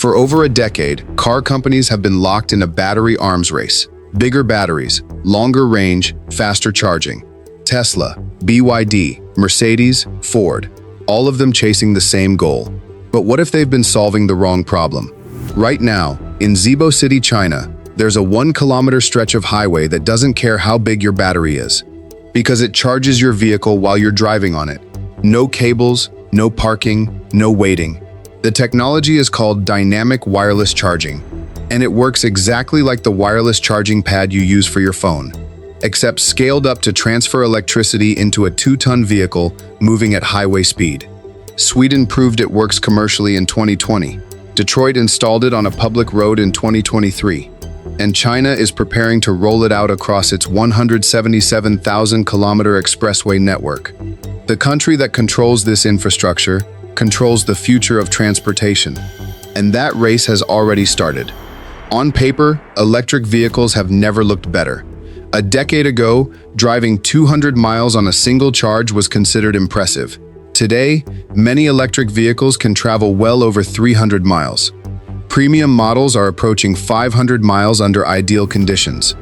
For over a decade, car companies have been locked in a battery arms race. Bigger batteries, longer range, faster charging. Tesla, BYD, Mercedes, Ford, all of them chasing the same goal. But what if they've been solving the wrong problem? Right now, in Zibo City, China, there's a 1-kilometer stretch of highway that doesn't care how big your battery is, because it charges your vehicle while you're driving on it. No cables, no parking, no waiting. The technology is called dynamic wireless charging, and it works exactly like the wireless charging pad you use for your phone, except scaled up to transfer electricity into a 2-ton vehicle moving at highway speed. Sweden proved it works commercially in 2020. Detroit installed it on a public road in 2023. And China is preparing to roll it out across its 177,000-kilometer expressway network. The country that controls this infrastructure controls the future of transportation. And that race has already started. On paper, electric vehicles have never looked better. A decade ago, driving 200 miles on a single charge was considered impressive. Today, many electric vehicles can travel well over 300 miles. Premium models are approaching 500 miles under ideal conditions.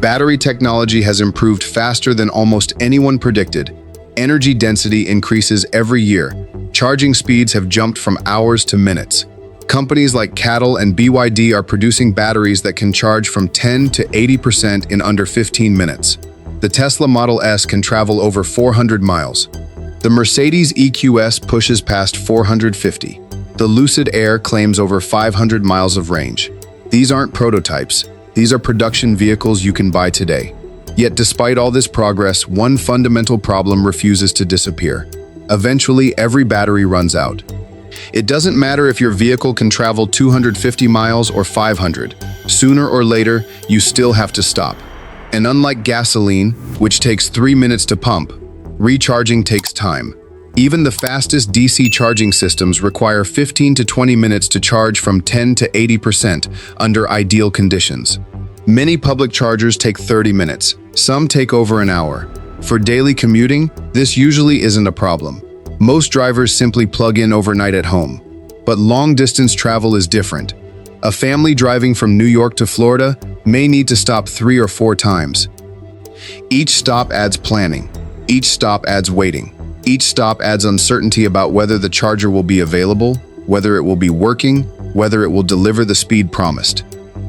Battery technology has improved faster than almost anyone predicted. Energy density increases every year. Charging speeds have jumped from hours to minutes. Companies like CATL and BYD are producing batteries that can charge from 10 to 80% in under 15 minutes. The Tesla Model S can travel over 400 miles. The Mercedes EQS pushes past 450. The Lucid Air claims over 500 miles of range. These aren't prototypes. These are production vehicles you can buy today. Yet despite all this progress, one fundamental problem refuses to disappear. Eventually, every battery runs out. It doesn't matter if your vehicle can travel 250 miles or 500. Sooner or later, you still have to stop. And unlike gasoline, which takes 3 minutes to pump, recharging takes time. Even the fastest DC charging systems require 15 to 20 minutes to charge from 10 to 80% under ideal conditions. Many public chargers take 30 minutes. Some take over an hour. For daily commuting, this usually isn't a problem. Most drivers simply plug in overnight at home. But long-distance travel is different. A family driving from New York to Florida may need to stop 3 or 4 times. Each stop adds planning. Each stop adds waiting. Each stop adds uncertainty about whether the charger will be available, whether it will be working, whether it will deliver the speed promised.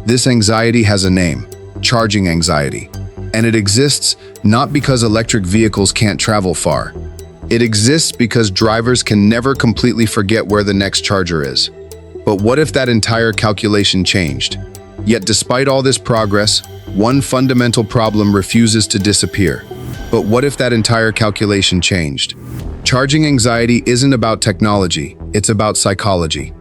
This anxiety has a name: charging anxiety. And it exists not because electric vehicles can't travel far. It exists because drivers can never completely forget where the next charger is. But what if that entire calculation changed? Yet despite all this progress, one fundamental problem refuses to disappear. But what if that entire calculation changed? Charging anxiety isn't about technology, it's about psychology.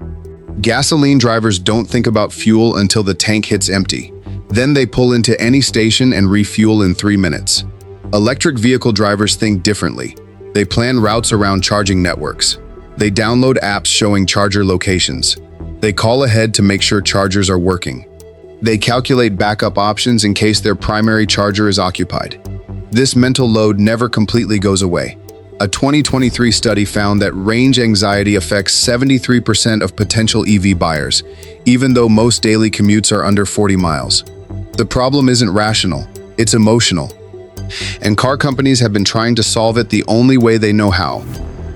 Gasoline drivers don't think about fuel until the tank hits empty. Then they pull into any station and refuel in 3 minutes. Electric vehicle drivers think differently. They plan routes around charging networks. They download apps showing charger locations. They call ahead to make sure chargers are working. They calculate backup options in case their primary charger is occupied. This mental load never completely goes away. A 2023 study found that range anxiety affects 73% of potential EV buyers, even though most daily commutes are under 40 miles. The problem isn't rational, it's emotional. And car companies have been trying to solve it the only way they know how: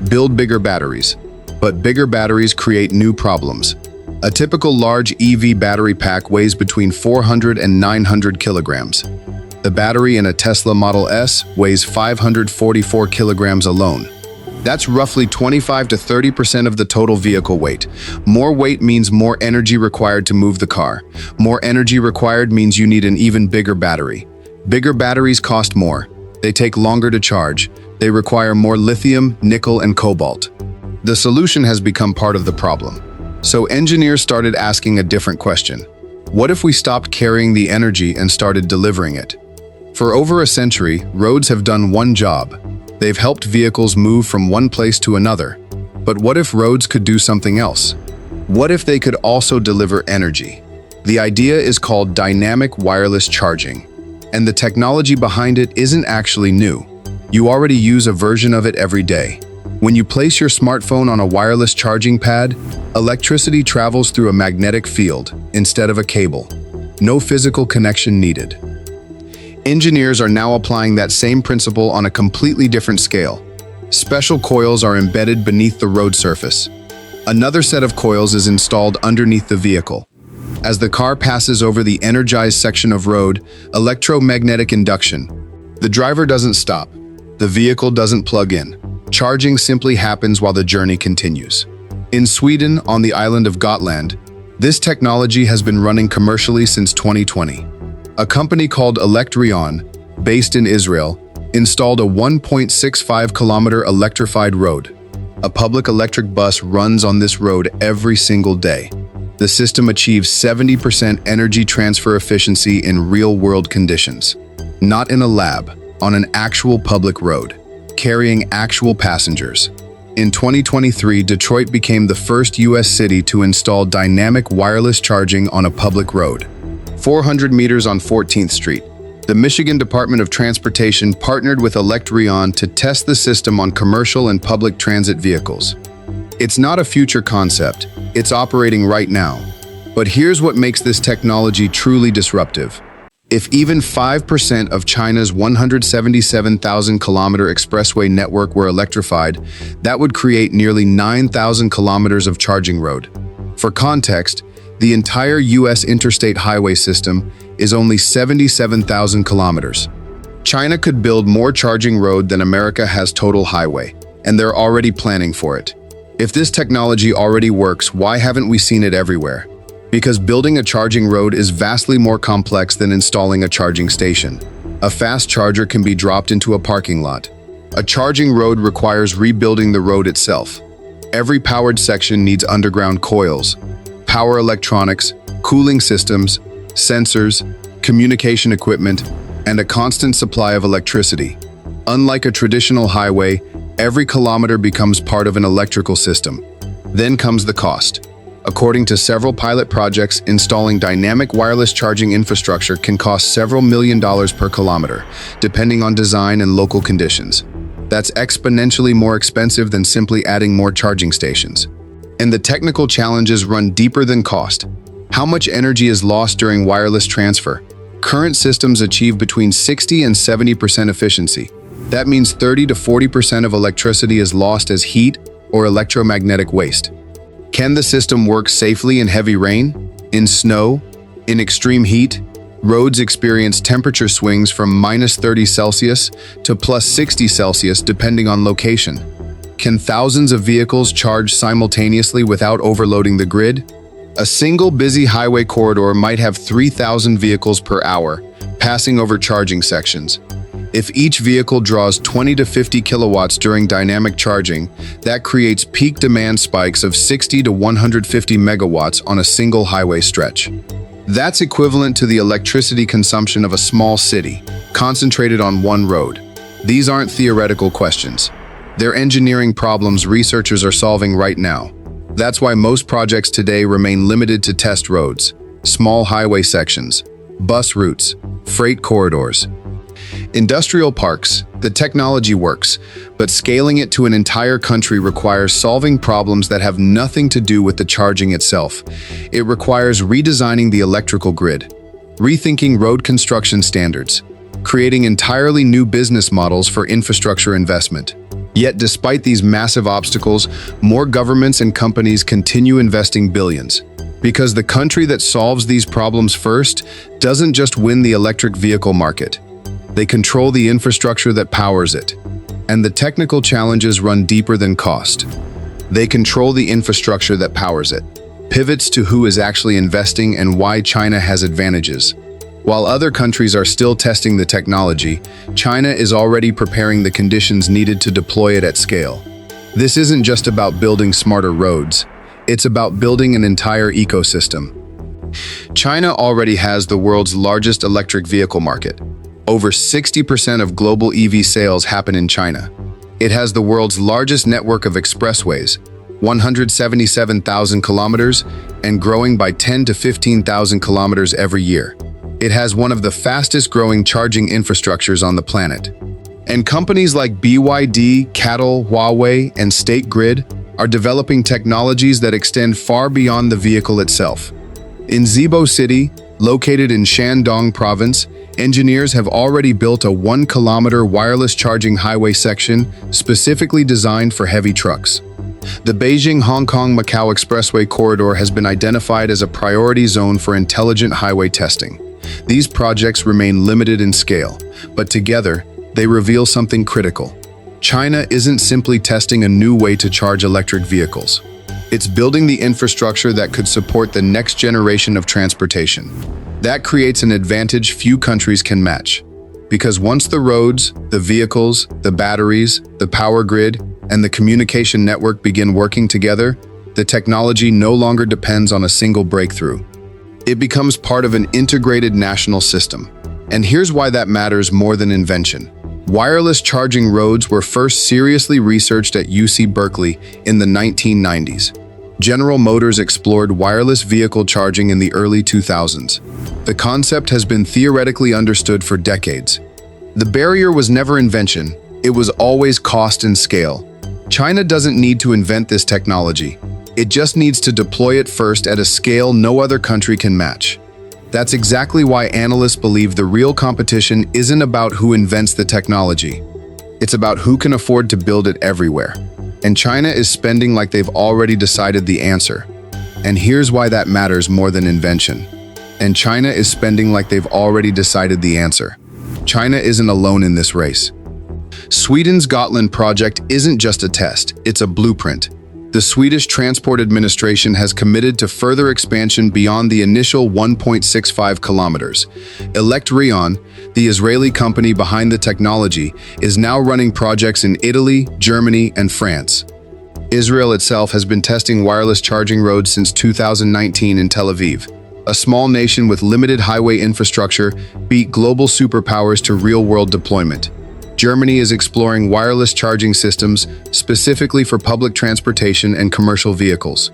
build bigger batteries. But bigger batteries create new problems. A typical large EV battery pack weighs between 400 and 900 kilograms. The battery in a Tesla Model S weighs 544 kilograms alone. That's roughly 25 to 30% of the total vehicle weight. More weight means more energy required to move the car. More energy required means you need an even bigger battery. Bigger batteries cost more. They take longer to charge. They require more lithium, nickel, and cobalt. The solution has become part of the problem. So engineers started asking a different question. What if we stopped carrying the energy and started delivering it? For over a century, roads have done one job. They've helped vehicles move from one place to another. But what if roads could do something else? What if they could also deliver energy? The idea is called dynamic wireless charging. And the technology behind it isn't actually new. You already use a version of it every day. When you place your smartphone on a wireless charging pad, electricity travels through a magnetic field instead of a cable. No physical connection needed. Engineers are now applying that same principle on a completely different scale. Special coils are embedded beneath the road surface. Another set of coils is installed underneath the vehicle. As the car passes over the energized section of road, electromagnetic induction. The driver doesn't stop. The vehicle doesn't plug in. Charging simply happens while the journey continues. In Sweden, on the island of Gotland, this technology has been running commercially since 2020. A company called Electrion, based in Israel, installed a 1.65-kilometer electrified road. A public electric bus runs on this road every single day. The system achieves 70% energy transfer efficiency in real-world conditions. Not in a lab, on an actual public road, carrying actual passengers. In 2023, Detroit became the first U.S. city to install dynamic wireless charging on a public road. 400 meters on 14th Street. The Michigan Department of Transportation partnered with Electrion to test the system on commercial and public transit vehicles. It's not a future concept, it's operating right now. But here's what makes this technology truly disruptive. If even 5% of China's 177,000-kilometer expressway network were electrified, that would create nearly 9,000 kilometers of charging road. For context, the entire U.S. interstate highway system is only 77,000 kilometers. China could build more charging road than America has total highway, and they're already planning for it. If this technology already works, why haven't we seen it everywhere? Because building a charging road is vastly more complex than installing a charging station. A fast charger can be dropped into a parking lot. A charging road requires rebuilding the road itself. Every powered section needs underground coils, power electronics, cooling systems, sensors, communication equipment, and a constant supply of electricity. Unlike a traditional highway, every kilometer becomes part of an electrical system. Then comes the cost. According to several pilot projects, installing dynamic wireless charging infrastructure can cost several $millions per kilometer, depending on design and local conditions. That's exponentially more expensive than simply adding more charging stations. And the technical challenges run deeper than cost. How much energy is lost during wireless transfer? Current systems achieve between 60 and 70% efficiency. That means 30 to 40% of electricity is lost as heat or electromagnetic waste. Can the system work safely in heavy rain, in snow, in extreme heat? Roads experience temperature swings from -30°C to +60°C depending on location. Can thousands of vehicles charge simultaneously without overloading the grid? A single busy highway corridor might have 3,000 vehicles per hour, passing over charging sections. If each vehicle draws 20 to 50 kilowatts during dynamic charging, that creates peak demand spikes of 60 to 150 megawatts on a single highway stretch. That's equivalent to the electricity consumption of a small city, concentrated on one road. These aren't theoretical questions. They're engineering problems researchers are solving right now. That's why most projects today remain limited to test roads, small highway sections, bus routes, freight corridors. Industrial parks, the technology works, but scaling it to an entire country requires solving problems that have nothing to do with the charging itself. It requires redesigning the electrical grid, rethinking road construction standards, creating entirely new business models for infrastructure investment. Yet despite these massive obstacles, more governments and companies continue investing billions. Because the country that solves these problems first doesn't just win the electric vehicle market. They control the infrastructure that powers it. And the technical challenges run deeper than cost. They control the infrastructure that powers it. Pivots to who is actually investing and why China has advantages. While other countries are still testing the technology, China is already preparing the conditions needed to deploy it at scale. This isn't just about building smarter roads. It's about building an entire ecosystem. China already has the world's largest electric vehicle market. Over 60% of global EV sales happen in China. It has the world's largest network of expressways, 177,000 kilometers, and growing by 10 to 15,000 kilometers every year. It has one of the fastest growing charging infrastructures on the planet. And companies like BYD, Cattle, Huawei, and State Grid are developing technologies that extend far beyond the vehicle itself. In Zibo City, located in Shandong Province, engineers have already built a 1-kilometer wireless charging highway section specifically designed for heavy trucks. The Beijing-Hong Kong-Macau Expressway corridor has been identified as a priority zone for intelligent highway testing. These projects remain limited in scale, but together, they reveal something critical. China isn't simply testing a new way to charge electric vehicles. It's building the infrastructure that could support the next generation of transportation. That creates an advantage few countries can match. Because once the roads, the vehicles, the batteries, the power grid, and the communication network begin working together, the technology no longer depends on a single breakthrough. It becomes part of an integrated national system. And here's why that matters more than invention. Wireless charging roads were first seriously researched at UC Berkeley in the 1990s. General Motors explored wireless vehicle charging in the early 2000s. The concept has been theoretically understood for decades. The barrier was never invention, it was always cost and scale. China doesn't need to invent this technology. It just needs to deploy it first at a scale no other country can match. That's exactly why analysts believe the real competition isn't about who invents the technology. It's about who can afford to build it everywhere. And China is spending like they've already decided the answer. And here's why that matters more than invention. And China is spending like they've already decided the answer. China isn't alone in this race. Sweden's Gotland project isn't just a test, it's a blueprint. The Swedish Transport Administration has committed to further expansion beyond the initial 1.65 kilometers. Electrion, the Israeli company behind the technology, is now running projects in Italy, Germany, and France. Israel itself has been testing wireless charging roads since 2019 in Tel Aviv. A small nation with limited highway infrastructure beat global superpowers to real-world deployment. Germany is exploring wireless charging systems specifically for public transportation and commercial vehicles.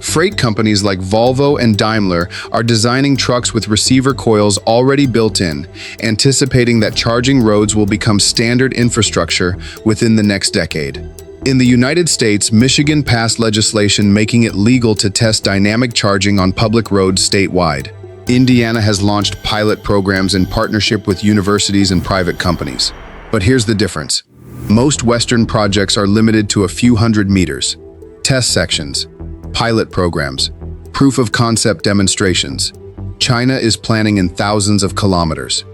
Freight companies like Volvo and Daimler are designing trucks with receiver coils already built in, anticipating that charging roads will become standard infrastructure within the next decade. In the United States, Michigan passed legislation making it legal to test dynamic charging on public roads statewide. Indiana has launched pilot programs in partnership with universities and private companies. But here's the difference. Most Western projects are limited to a few hundred meters. Test sections, pilot programs, proof of concept demonstrations. China is planning in thousands of kilometers.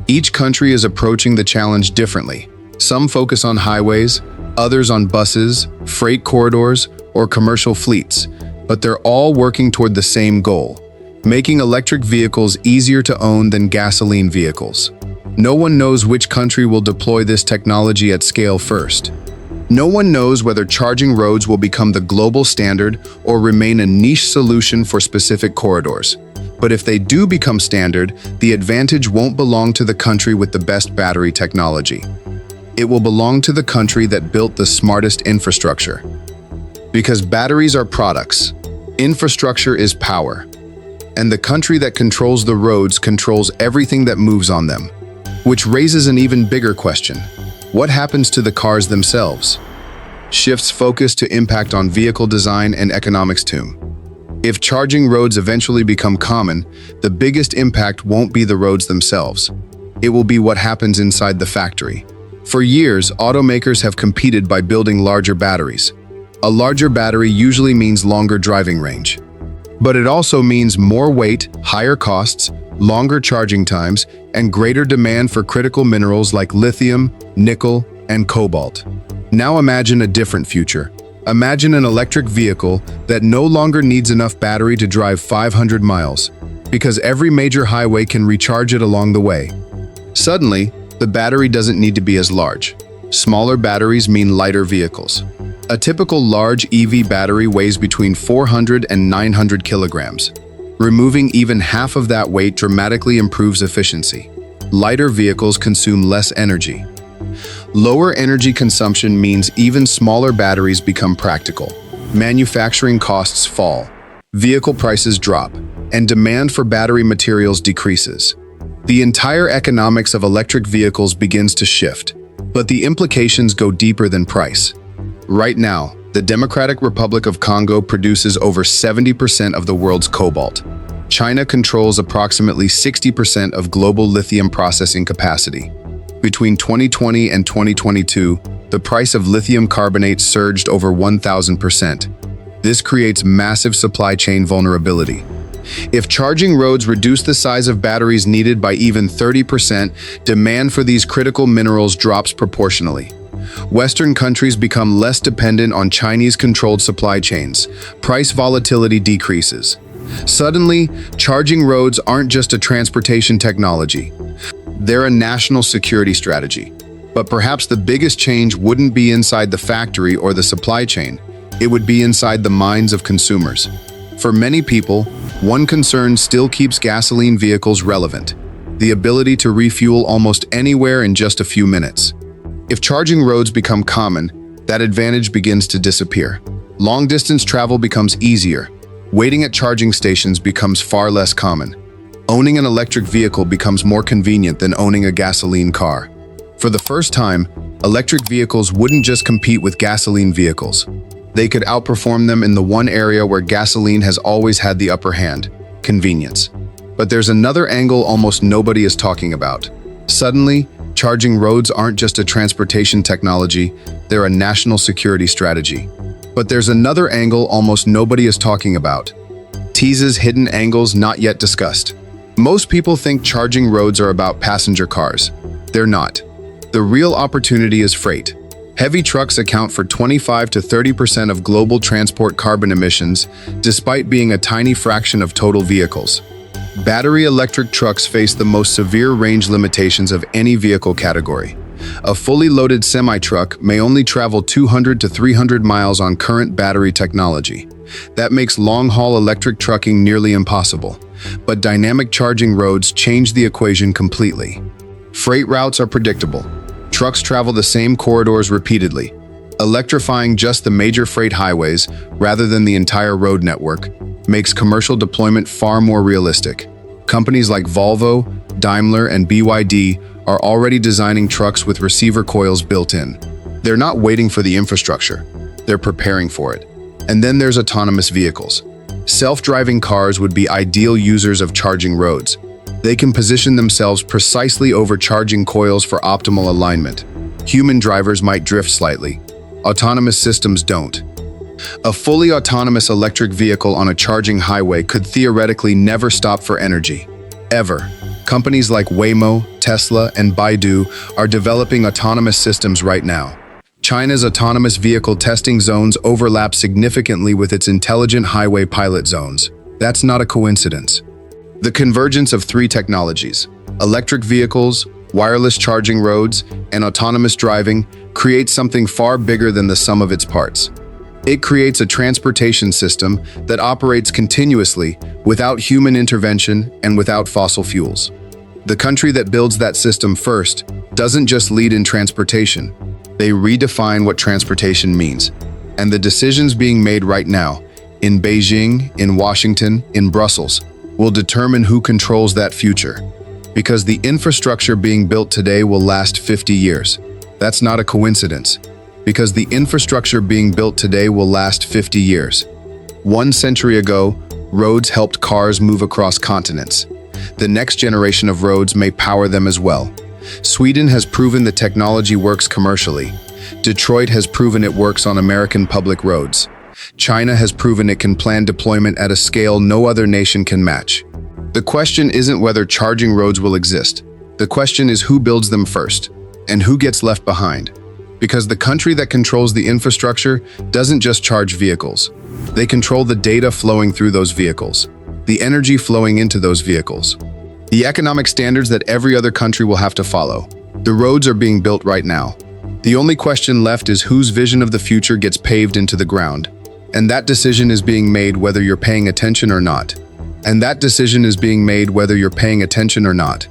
Each country is approaching the challenge differently. Some focus on highways, others on buses, freight corridors, or commercial fleets. But they're all working toward the same goal, making electric vehicles easier to own than gasoline vehicles. No one knows which country will deploy this technology at scale first. No one knows whether charging roads will become the global standard or remain a niche solution for specific corridors. But if they do become standard, the advantage won't belong to the country with the best battery technology. It will belong to the country that built the smartest infrastructure. Because batteries are products, infrastructure is power. And the country that controls the roads controls everything that moves on them. Which raises an even bigger question. What happens to the cars themselves? Shifts focus to impact on vehicle design and economics too. If charging roads eventually become common, the biggest impact won't be the roads themselves. It will be what happens inside the factory. For years, automakers have competed by building larger batteries. A larger battery usually means longer driving range. But it also means more weight, higher costs, longer charging times, and greater demand for critical minerals like lithium, nickel, and cobalt. Now imagine a different future. Imagine an electric vehicle that no longer needs enough battery to drive 500 miles, because every major highway can recharge it along the way. Suddenly, the battery doesn't need to be as large. Smaller batteries mean lighter vehicles. A typical large EV battery weighs between 400 and 900 kilograms. Removing even half of that weight dramatically improves efficiency. Lighter vehicles consume less energy. Lower energy consumption means even smaller batteries become practical. Manufacturing costs fall, vehicle prices drop, and demand for battery materials decreases. The entire economics of electric vehicles begins to shift. But the implications go deeper than price. Right now, the Democratic Republic of Congo produces over 70% of the world's cobalt. China controls approximately 60% of global lithium processing capacity. Between 2020 and 2022, the price of lithium carbonate surged over 1,000%. This creates massive supply chain vulnerability. If charging roads reduce the size of batteries needed by even 30%, demand for these critical minerals drops proportionally. Western countries become less dependent on Chinese-controlled supply chains. Price volatility decreases. Suddenly, charging roads aren't just a transportation technology. They're a national security strategy. But perhaps the biggest change wouldn't be inside the factory or the supply chain. It would be inside the minds of consumers. For many people, one concern still keeps gasoline vehicles relevant: the ability to refuel almost anywhere in just a few minutes. If charging roads become common, that advantage begins to disappear. Long-distance travel becomes easier. Waiting at charging stations becomes far less common. Owning an electric vehicle becomes more convenient than owning a gasoline car. For the first time, electric vehicles wouldn't just compete with gasoline vehicles. They could outperform them in the one area where gasoline has always had the upper hand: convenience. But there's another angle almost nobody is talking about. Suddenly, charging roads aren't just a transportation technology, they're a national security strategy. But there's another angle almost nobody is talking about. Teases hidden angles not yet discussed. Most people think charging roads are about passenger cars. They're not. The real opportunity is freight. Heavy trucks account for 25 to 30% of global transport carbon emissions, despite being a tiny fraction of total vehicles. Battery electric trucks face the most severe range limitations of any vehicle category. A fully loaded semi-truck may only travel 200 to 300 miles on current battery technology. That makes long-haul electric trucking nearly impossible. But dynamic charging roads change the equation completely. Freight routes are predictable. Trucks travel the same corridors repeatedly. Electrifying just the major freight highways, rather than the entire road network, makes commercial deployment far more realistic. Companies like Volvo, Daimler, and BYD are already designing trucks with receiver coils built in. They're not waiting for the infrastructure, they're preparing for it. And then there's autonomous vehicles. Self-driving cars would be ideal users of charging roads. They can position themselves precisely over charging coils for optimal alignment. Human drivers might drift slightly. Autonomous systems don't. A fully autonomous electric vehicle on a charging highway could theoretically never stop for energy. Ever. Companies like Waymo, Tesla, and Baidu are developing autonomous systems right now. China's autonomous vehicle testing zones overlap significantly with its intelligent highway pilot zones. That's not a coincidence. The convergence of three technologies, electric vehicles, wireless charging roads, and autonomous driving, creates something far bigger than the sum of its parts. It creates a transportation system that operates continuously, without human intervention and without fossil fuels. The country that builds that system first doesn't just lead in transportation. They redefine what transportation means. And the decisions being made right now, in Beijing, in Washington, in Brussels, will determine who controls that future. Because the infrastructure being built today will last 50 years. That's not a coincidence. Because the infrastructure being built today will last 50 years. 1 century ago, roads helped cars move across continents. The next generation of roads may power them as well. Sweden has proven the technology works commercially. Detroit has proven it works on American public roads. China has proven it can plan deployment at a scale no other nation can match. The question isn't whether charging roads will exist. The question is who builds them first, and who gets left behind. Because the country that controls the infrastructure doesn't just charge vehicles. They control the data flowing through those vehicles, the energy flowing into those vehicles, the economic standards that every other country will have to follow. The roads are being built right now. The only question left is whose vision of the future gets paved into the ground. And that decision is being made whether you're paying attention or not. And that decision is being made whether you're paying attention or not.